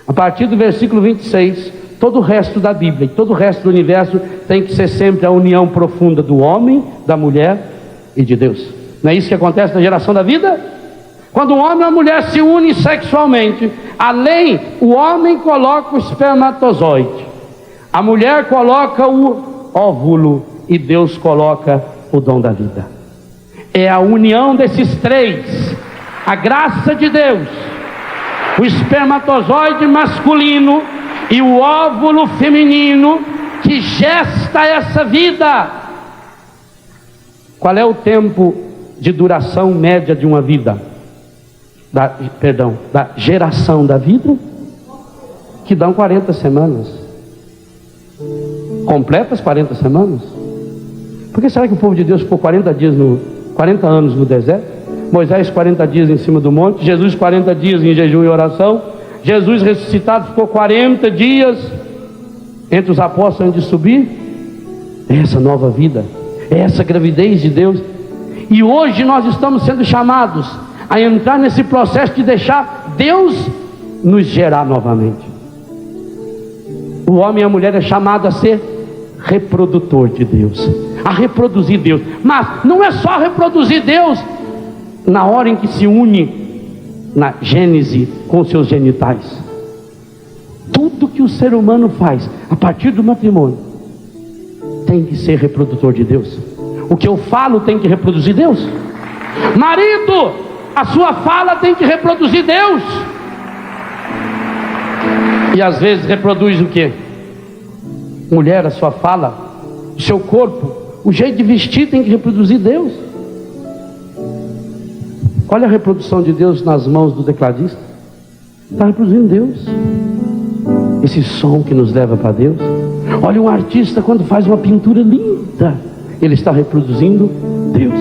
A partir do versículo 26, todo o resto da Bíblia e todo o resto do universo tem que ser sempre a união profunda do homem, da mulher e de Deus. Não é isso que acontece na geração da vida? Quando o homem e a mulher se unem sexualmente, além, o homem coloca o espermatozoide, a mulher coloca o óvulo e Deus coloca o dom da vida. É a união desses três, a graça de Deus, o espermatozoide masculino e o óvulo feminino, que gesta essa vida. Qual é o tempo de duração média de uma vida? Da geração da vida? Que dão 40 semanas. Completas 40 semanas? Por que será que o povo de Deus ficou 40 anos no deserto? Moisés 40 dias em cima do monte, Jesus 40 dias em jejum e oração, Jesus ressuscitado ficou 40 dias entre os apóstolos antes de subir. É essa nova vida, é essa gravidez de Deus. E hoje nós estamos sendo chamados a entrar nesse processo de deixar Deus nos gerar novamente. O homem e a mulher é chamado a ser reprodutor de Deus, a reproduzir Deus. Mas não é só reproduzir Deus na hora em que se une na gênese com seus genitais. Tudo que o ser humano faz a partir do matrimônio tem que ser reprodutor de Deus. O que eu falo tem que reproduzir Deus. Marido, a sua fala tem que reproduzir Deus. E às vezes reproduz o quê? Mulher, a sua fala, o seu corpo, o jeito de vestir tem que reproduzir Deus. Olha a reprodução de Deus nas mãos do tecladista. Está reproduzindo Deus. Esse som que nos leva para Deus. Olha um artista quando faz uma pintura linda, ele está reproduzindo Deus.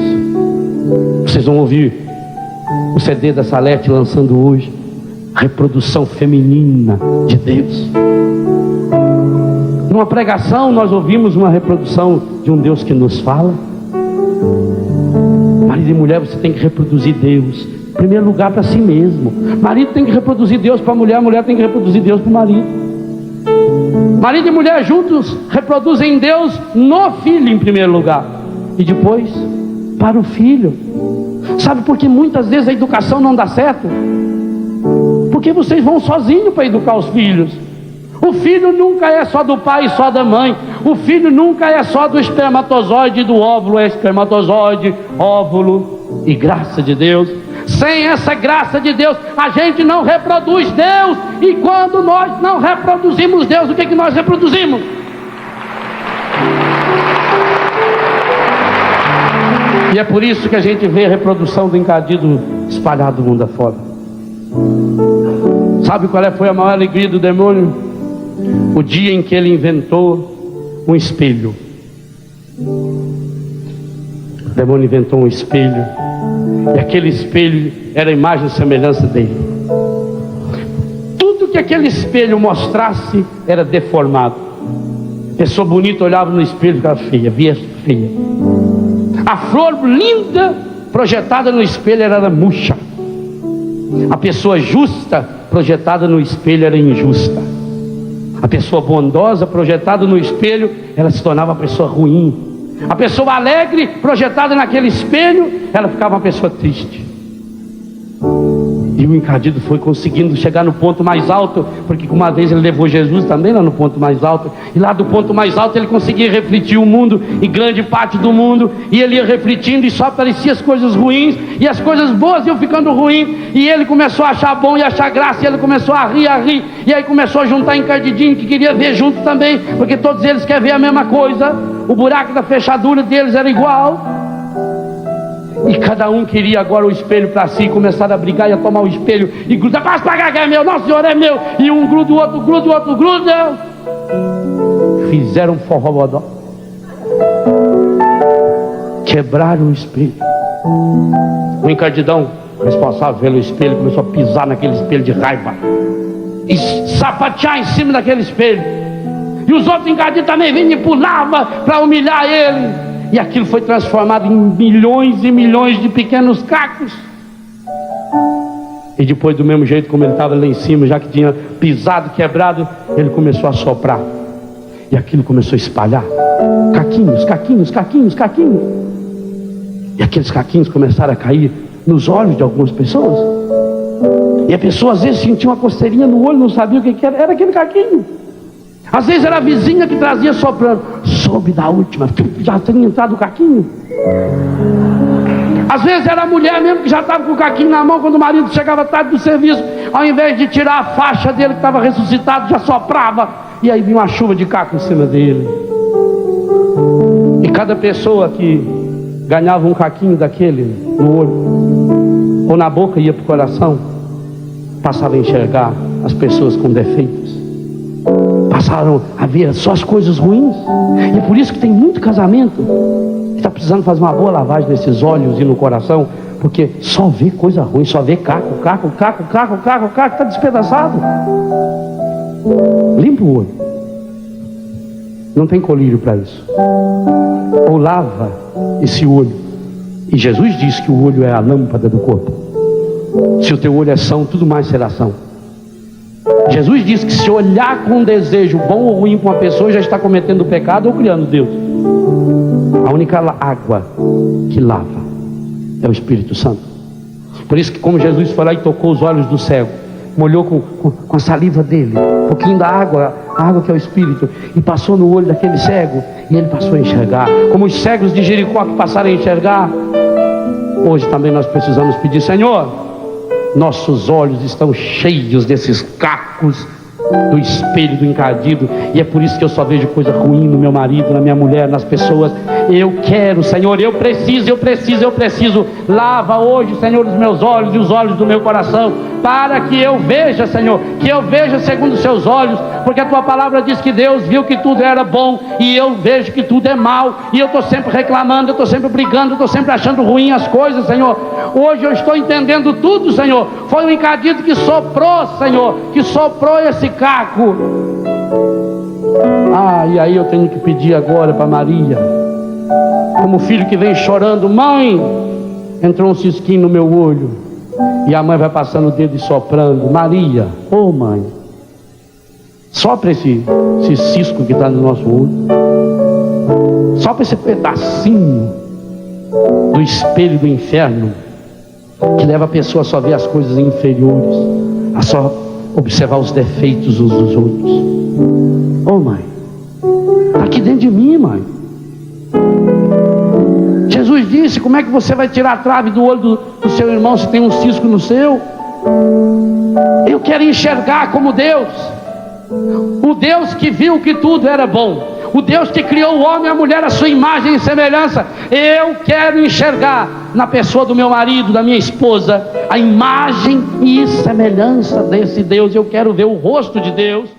Vocês vão ouvir o CD da Salete lançando hoje, reprodução feminina de Deus. Numa pregação nós ouvimos uma reprodução de um Deus que nos fala. Marido e mulher, você tem que reproduzir Deus, em primeiro lugar para si mesmo. Marido tem que reproduzir Deus para a mulher tem que reproduzir Deus para o marido. Marido e mulher juntos reproduzem Deus no filho em primeiro lugar, e depois para o filho. Sabe por que muitas vezes a educação não dá certo? Porque vocês vão sozinhos para educar os filhos. O filho nunca é só do pai e só da mãe. O filho nunca é só do espermatozoide e do óvulo. É espermatozoide, óvulo e graça de Deus. Sem essa graça de Deus, a gente não reproduz Deus. E quando nós não reproduzimos Deus, o que é que nós reproduzimos? E é por isso que a gente vê a reprodução do encadido espalhado do mundo afora. Sabe qual foi a maior alegria do demônio? O dia em que ele inventou um espelho. O demônio inventou um espelho, e aquele espelho era a imagem e semelhança dele. Tudo que aquele espelho mostrasse era deformado. Pessoa bonita olhava no espelho e ficava feia, via feia. A flor linda projetada no espelho era murcha. A pessoa justa projetada no espelho era injusta. A pessoa bondosa projetada no espelho, ela se tornava uma pessoa ruim. A pessoa alegre projetada naquele espelho, ela ficava uma pessoa triste. E o encadido foi conseguindo chegar no ponto mais alto, porque uma vez ele levou Jesus também lá no ponto mais alto, e lá do ponto mais alto ele conseguia refletir o mundo e grande parte do mundo, e ele ia refletindo e só apareciam as coisas ruins, e as coisas boas iam ficando ruins, e ele começou a achar bom e achar graça, e ele começou a rir, e aí começou a juntar encadidinho que queria ver junto também, porque todos eles querem ver a mesma coisa. O buraco da fechadura deles era igual. E cada um queria agora o espelho para si, começaram a brigar e a tomar o espelho e grudar, passa para cá que é meu, não senhor é meu, e um gruda, o outro gruda, o outro gruda. Fizeram um forró-bodó, quebraram o espelho. O encadidão, responsável pelo espelho, começou a pisar naquele espelho de raiva e sapatear em cima daquele espelho, e os outros encadidos também vinham e pulavam para humilhar ele. E aquilo foi transformado em milhões e milhões de pequenos cacos. E depois, do mesmo jeito como ele estava lá em cima, já que tinha pisado, quebrado, ele começou a soprar. E aquilo começou a espalhar. Caquinhos, caquinhos, caquinhos, caquinhos. E aqueles caquinhos começaram a cair nos olhos de algumas pessoas. E a pessoa às vezes sentia uma coceirinha no olho, não sabia o que era. Era aquele caquinho. Às vezes era a vizinha que trazia soprando. Soube da última, já tinha entrado o caquinho. Às vezes era a mulher mesmo que já estava com o caquinho na mão. Quando o marido chegava tarde do serviço, ao invés de tirar a faixa dele que estava ressuscitado, já soprava. E aí vinha uma chuva de caco em cima dele. E cada pessoa que ganhava um caquinho daquele no olho ou na boca, ia para o coração, passava a enxergar as pessoas com defeitos, passaram a ver só as coisas ruins. E é por isso que tem muito casamento que está precisando fazer uma boa lavagem nesses olhos e no coração, porque só vê coisa ruim, só vê caco, caco, caco, caco, caco, caco, está despedaçado. Limpa o olho. Não tem colírio para isso. Ou lava esse olho. E Jesus disse que o olho é a lâmpada do corpo. Se o teu olho é são, tudo mais será são. Jesus disse que se olhar com desejo bom ou ruim para uma pessoa, já está cometendo pecado ou criando Deus. A única água que lava é o Espírito Santo. Por isso que, como Jesus foi lá e tocou os olhos do cego, molhou com a saliva dele um pouquinho da água, a água que é o Espírito, e passou no olho daquele cego, e ele passou a enxergar. Como os cegos de Jericó que passaram a enxergar, hoje também nós precisamos pedir: Senhor, nossos olhos estão cheios desses cacos do espelho, do encardido, e é por isso que eu só vejo coisa ruim no meu marido, na minha mulher, nas pessoas. Eu quero, Senhor, eu preciso. Lava hoje, Senhor, os meus olhos e os olhos do meu coração, para que eu veja, Senhor, que eu veja segundo os seus olhos, porque a tua palavra diz que Deus viu que tudo era bom, e eu vejo que tudo é mal, e eu estou sempre reclamando, eu estou sempre brigando, eu estou sempre achando ruim as coisas, Senhor. Hoje eu estou entendendo tudo, Senhor. Foi um encardido que soprou, Senhor, que soprou esse caco. E aí eu tenho que pedir agora para Maria, como filho que vem chorando: mãe, entrou um cisquinho no meu olho. E a mãe vai passando o dedo e soprando: Maria, mãe, sopra esse cisco que está no nosso olho, sopra esse pedacinho do espelho do inferno, que leva a pessoa a só ver as coisas inferiores, a só observar os defeitos uns dos outros. Mãe, está aqui dentro de mim, mãe. Jesus disse: como é que você vai tirar a trave do olho do seu irmão se tem um cisco no seu? Eu quero enxergar como Deus, o Deus que viu que tudo era bom, o Deus que criou o homem e a mulher à sua imagem e semelhança. Eu quero enxergar na pessoa do meu marido, da minha esposa, a imagem e semelhança desse Deus. Eu quero ver o rosto de Deus.